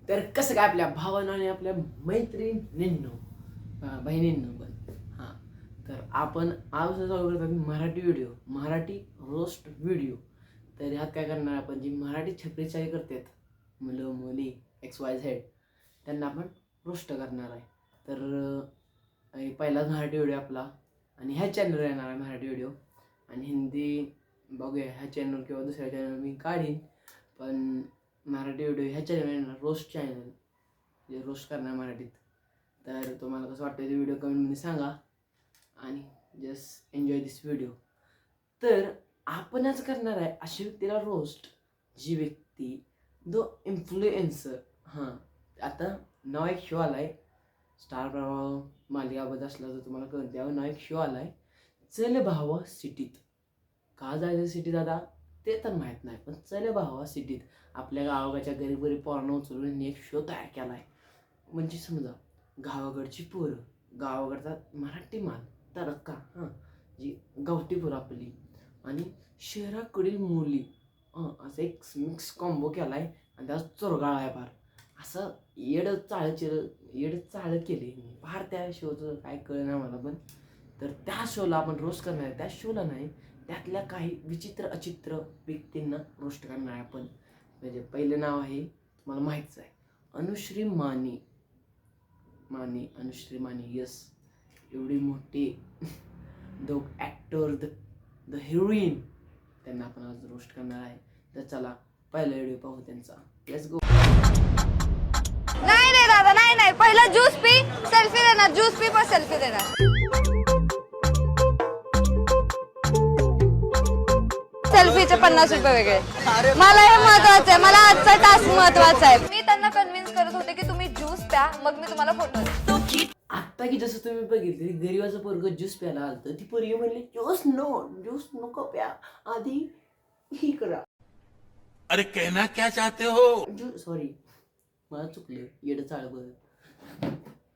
तर कसं काय आपल्या भावांनो आणि आपल्या मैत्रिणींनो बहिणींनो पण हां, तर आपण आज चालू करतात मराठी रोस्ट व्हिडिओ. तर ह्यात काय करणार आपण, जी मराठी छपरीचारी करतात मुलं मुली XYZ त्यांना आपण रोस्ट करणार आहे. तर पहिलाच मराठी व्हिडिओ आपला आणि ह्या चॅनलवर येणार आहे मराठी व्हिडिओ. आणि हिंदी बघूया ह्या चॅनल किंवा दुसऱ्या चॅनल मी काढीन, पण मराठी व्हिडिओ ह्या चॅनल येणार, रोस्ट चॅनल जे रोस्ट करणार मराठीत. तर तुम्हाला कसं वाटतं ते व्हिडिओ कमेंटमध्ये सांगा आणि जस्ट एन्जॉय दिस व्हिडिओ. तर आपणच करणार आहे अशा व्यक्तीला रोस्ट, जी व्यक्ती इन्फ्लुएन्सर. हां, आता नाव एक शो आला आहे स्टार प्रवाह मालिकाबद्दल असला तर तुम्हाला कळतं. त्यावर नाव एक शो आला आहे, चल भावा सिटीत. का जायचं सिटीत दादा ते तर माहीत नाही, पण चल भावा सिटीत आपल्या गावाकडच्या गरीब गरीब पोरांना उचलून एक शो तयार केला आहे. म्हणजे समजा गावाकडची पोरं, गावाकडचा मराठी माल तडका, हां, जी गावठी पोरं आपली आणि शहराकडील मुली, असं एक मिक्स कॉम्बो केला आहे. आणि त्याला चोरगाळा आहे फार असं येड चाळ केली फार. त्या शोचं काय कळलं नाही मला, पण तर त्या शोला आपण रोस्ट करणार आहे. त्या शोला नाही, त्यातल्या काही विचित्र अचित्र व्यक्तींना रोस्ट करणार आहे आपण. म्हणजे पहिलं नाव आहे तुम्हाला माहीतच आहे, अनुश्री माने. अनुश्री माने, यस, एवढी मोठी द ॲक्टर द हिरोईन, त्यांना आपण आज रोस्ट करणार आहे. तर चला पहिला व्हिडिओ पाहू त्यांचा. Let's go. नाही दादा, नाही, पहिला ज्यूस पी, सेल्फी देणार. ज्यूस पी पण सेल्फी देणार. सेल्फीचे 50 रुपये वेगळे. मला हे महत्वाचं आहे, मला आजचा टास्क महत्वाचा आहे. मी त्यांना कन्व्हिन्स करत होते की तुम्ही ज्यूस प्या, मग मी तुम्हाला फोटो देतो. आता की जसं तुम्ही बघितले गरीबाचं पोरगं ज्यूस प्यायला आलं, ती पोरगी म्हणली ज्यूस नको प्या, आधी ही करा. अरे कहना क्या चाहते हो? सॉरी, मला चुकलं, येडं चाळ बघ.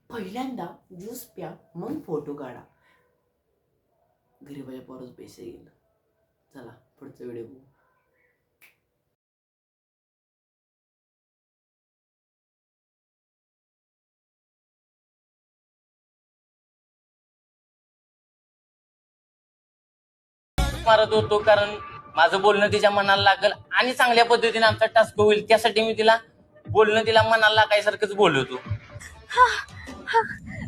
पहिल्यांदा ज्यूस प्या मग फोटो काढा. गरीबाच्या पोराचं पैसे गेलं. चला पुढचा व्हिडिओ बघू. मारत होतो कारण माझं बोलणं तिच्या मनाला लागल आणि चांगल्या पद्धतीने आमचा टास्क होईल, त्यासाठी मी तिला बोलणं तिला मनाला लागायसारखंच बोलवतो.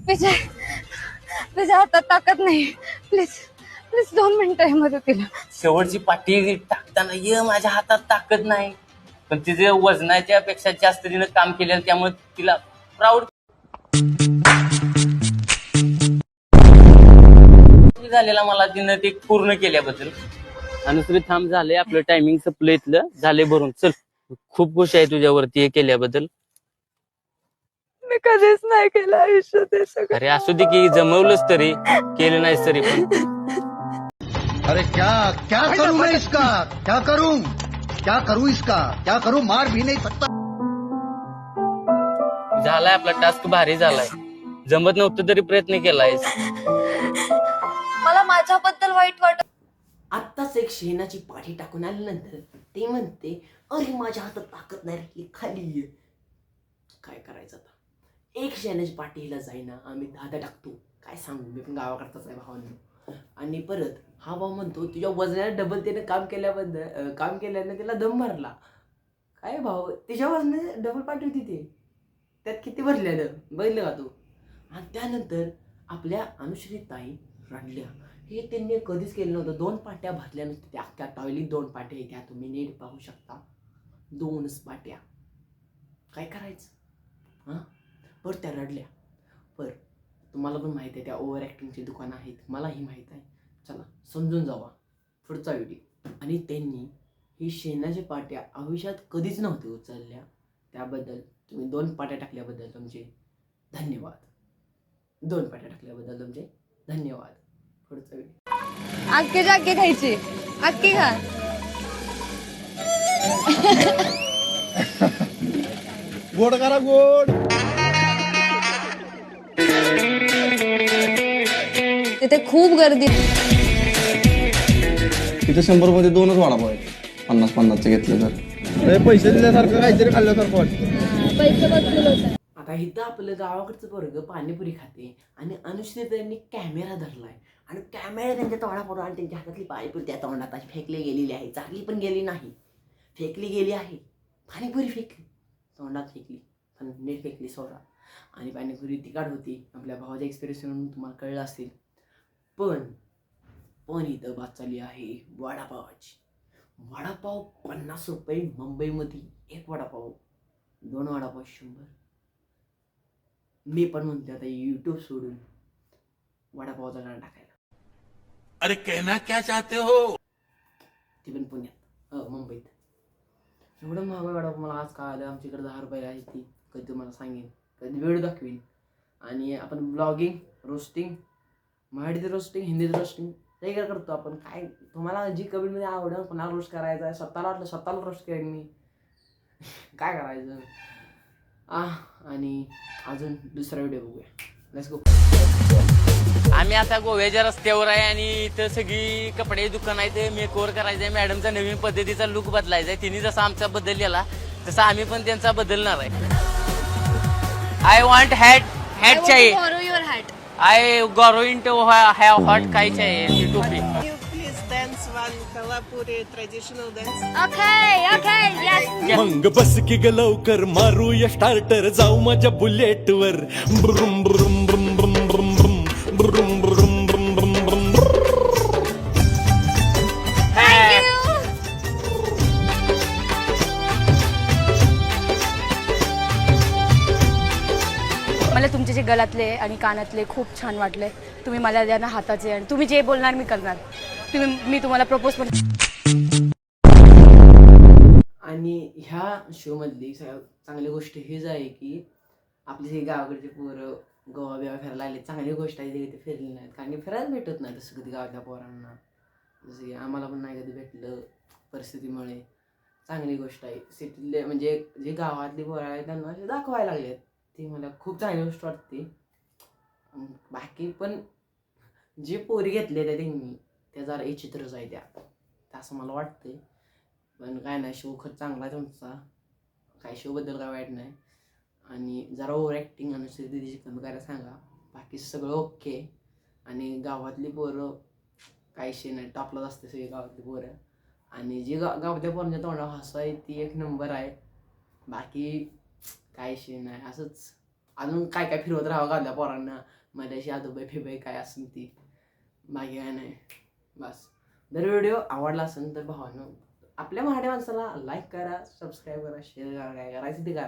विजय हातात ताकद नाही. प्लीज 2 मिनिटं आहे मदतीला. शेवटची पाठी टाकताना माझ्या हातात ताकद नाही, पण तिचे वजनाच्या पेक्षा जास्त तिनं काम केलेलं, त्यामुळे तिला प्राऊड झालेला मला तिनं ते पूर्ण केल्याबद्दल. अनुश्री थांब, झालंय आपलं टायमिंग संपलं, इथलं झालंय भरून. चल, खूप खुश आहे तुझ्यावरती हे केल्याबद्दल. मी कधीच नाही केलं आयुष्यात हे सगळं. अरे असू दे की, जमवलंच तरी, केलं नाहीस तरी पण. अरे क्या करूं मैं इसका, क्या करूं इसका, क्या करूं, मार भी नहीं सकता. झालाय आपला टास्क, भारी झालाय. जमत नव्हतं तरी प्रयत्न केलायस. मला माझ्याबद्दल वाईट वाटत. आत्ताच एक शेणाची पाठी टाकून आल्यानंतर ते म्हणते अरे माझ्या हातात ताकद नाही रे, खाली ये. काय करायचं आता, एक शेणाची पाठी हिला जाईना, आम्ही 10 टाकतो. काय सांगू, मी पण गावाकडचाच आहे भावांनो. आणि परत हा भाऊ म्हणतो तुझ्या वजनाने डबल त्याने काम केल्याने तिला दम भरला. काय भाऊ, तिच्या वजनाने डबल पाठी होती ते, त्यात किती भरलेलं बघितलं का तू. आणि त्यानंतर आपल्या अनुश्री ताई रडल्या. हे त्यांनी कधीच केलं नव्हतं. 2 पाट्या भरल्या नसत्या त्या अख्ख्या टॉयलेट. 2 पाट्या आहेत त्या, तुम्ही नीट पाहू शकता. 2च पाट्या. काय करायचं हां, बरं त्या रडल्या. बरं तुम्हाला पण माहीत आहे त्या ओव्हर ॲक्टिंगची दुकानं आहेत, मलाही माहीत आहे. चला समजून जावा पुढचा व्हिडिओ. आणि त्यांनी ही शेणाच्या पाट्या आयुष्यात कधीच नव्हत्या उचलल्या, त्याबद्दल तुम्ही 2 पाट्या टाकल्याबद्दल तुमचे धन्यवाद. 2 पाट्या टाकल्याबद्दल तुमचे धन्यवाद. पुढचा व्हिडिओ. अख्खी जागी खायची, अख्खी खा. गोड करा गोड. तिथे खूप गर्दी. तिथे 100 मध्ये 2च वडापाव आहेत. 50-50 घेतले तर पैसे दिल्यासारखं काहीतरी खाल्ल्यासारखं वाटतं. पैसे वसूल होत आहे. आता इथं आपलं गावाकडचं पोरग पाणीपुरी खाते आणि अनुश्री त्यांनी कॅमेरा धरलाय आणि कॅमेरा त्यांच्या तोंडापुढे आणि त्यांच्या हातातली पाणीपुरी त्या तोंडात अशी फेकली गेलेली आहे. चालली पण गेली नाही, फेकली गेली आहे. पाणीपुरी फेकली, तोंडात फेकली, पण नीट फेकली सोडा. आणि पाणीपुरी तिखट होती. आपल्या भावाचा एक्सपिरियन्स म्हणून तुम्हाला कळलं असेल. पण इथं बात चालली आहे वडापावाची. वडापाव 50 रुपये. मुंबईमध्ये एक वडापाव, 2 वडापाव 100. मी पण म्हणते आता यूट्यूब सोडून वडापावचा गाणं टाकायला. अरे कहना क्या चाहते हो? ती पण पुण्यात, मुंबईत. एवढं महाग वडापाव मला आज कळालं. आमच्याकडे 10 रुपये आहे ती. कधी तुम्हाला सांगेन, कधी वेळ दाखवेन. आणि आपण ब्लॉगिंग, रोस्टिंग, मराठीत रोस्टिंग, हिंदीत रोस्टिंग ते काय करतो आपण. काय तुम्हाला जी कमेंटमध्ये आवडेल कोणाला रोस्ट करायचं आहे, स्वतःला वाटलं स्वतःला रोस्ट करेन मी. काय करायचं. आणि अजून दुसरा व्हिडिओ बघूया. Let's go. आम्ही आता गोव्याच्या रस्त्यावर आहे आणि इथं सगळी कपडे दुकान आहे. मेकओव्हर करायचंय. मॅडमचा नवीन पद्धतीचा लुक बदलायचा आहे. तिने जसा आमचा बदललेला तसा आम्ही पण त्यांचा बदलणार आहे. आय वॉन्ट हॅट चाहिए. borrow your hat. I growing to have hot काय चाहिए टोपी. You please dance one Kolhapuri traditional dance. Okay, yes. मग बस की ग लवकर मारूया स्टार्टर जाऊ माझ्या बुलेट वर ब्रुम ब्रुम ब्रुम ब्रुम ब्रुम ब्रुम ब्रुम ब्रुम ब्रुम ब्रुम ब्रुम. मला तुमचे जे गळ्यातले आणि कानातले खूप छान वाटले. तुम्ही मला द्या ना हाताचे आणि तुम्ही जे बोलणार मी करणार. मी तुम्हाला प्रपोज पण. आणि ह्या शोमधली सगळ्यात चांगली गोष्ट हेच आहे की आपले जे गावाकडचे पोरं गोवा बिवा फिरायला आले. चांगली गोष्ट आहे ते कधी फिरले नाहीत, कारण की फिरायला भेटत नाही तसं कधी गावातल्या पोरांना. जसं की आम्हाला पण नाही कधी भेटलं परिस्थितीमुळे. चांगली गोष्ट आहे. सिटीतले म्हणजे जे गावातली पोरं आहेत त्यांना असे दाखवायला लागलेत. ती मला खूप चांगली गोष्ट वाटते. बाकी पण जे पोरी घेतले त्या त्यांनी त्या जरा विचित्रच आहे त्या, असं मला वाटतंय. पण काय नाही, शो खरं चांगला आहे तुमचा. काय शोबद्दल काय वाईट नाही. आणि जरा ओव्हर ॲक्टिंग आणि दिदीची कमी करायला सांगा. बाकी सगळं ओके. आणि गावातली पोरं काही शे नाही, टॉपलाच असते सगळी गावातली पोरं. आणि जी गावातल्या पोरांच्या तोंडावर हसू आहे ती एक नंबर आहे. बाकी काय शे नाही. असंच अजून काय काय फिरवत राहावं गावातल्या पोरांना. मध्याशी आदोबाई फिबाई काय असेल ती. बाकी काय नाही. बस. जर व्हिडिओ आवडला असेल तर भावानं आपल्या मराठी माणसाला लाईक करा, सबस्क्राईब करा, शेअर करा, काय करायचं ते करा.